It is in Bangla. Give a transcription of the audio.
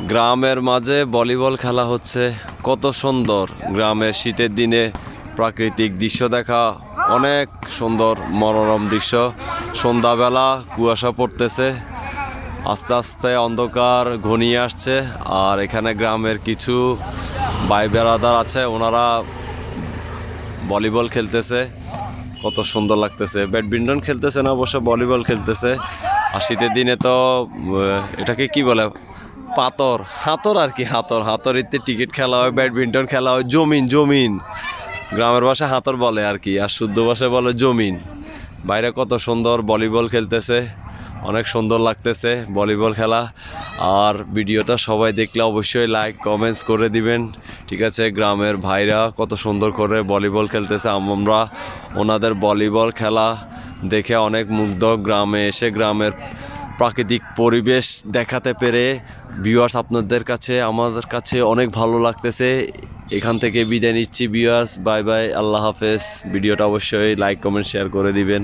গ্রামের মাঝে ভলিবল খেলা হচ্ছে, কত সুন্দর। গ্রামের শীতের দিনে প্রাকৃতিক দৃশ্য দেখা অনেক সুন্দর, মনোরম দৃশ্য। সন্ধ্যাবেলা কুয়াশা পড়তেছে, আস্তে আস্তে অন্ধকার ঘনিয়ে আসছে। আর এখানে গ্রামের কিছু ভাই বেড়াদার আছে, ওনারা ভলিবল খেলতেছে, কত সুন্দর লাগতেছে। ব্যাডমিন্টন খেলতেছে না, অবশ্য ভলিবল খেলতেছে। আর শীতের দিনে তো এটাকে কি বলে, পাথর হাতর আর কি, হাতরিতে টিকিট খেলা হয়, ব্যাডমিন্টন খেলা হয়। জমিন জমিন গ্রামের ভাষায় হাতর বলে আর কি, আর শুদ্ধ ভাষায় বলে জমিন। বাইরে কত সুন্দর ভলিবল খেলতেছে, অনেক সুন্দর লাগতেছে ভলিবল খেলা। আর ভিডিওটা সবাই দেখলে অবশ্যই লাইক কমেন্টস করে দিবেন, ঠিক আছে। গ্রামের ভাইরা কত সুন্দর করে ভলিবল খেলতেছে, আমরা ওনাদের ভলিবল খেলা দেখে অনেক মুগ্ধ। গ্রামে এসে গ্রামের প্রাকৃতিক পরিবেশ দেখাতে পেরে ভিউয়ার্স আপনাদের কাছে, আমাদের কাছে অনেক ভালো লাগতেছে। এখান থেকে বিদায় নিচ্ছি ভিউয়ার্স, বাই বাই, আল্লাহ হাফেজ। ভিডিওটা অবশ্যই লাইক কমেন্ট শেয়ার করে দিবেন।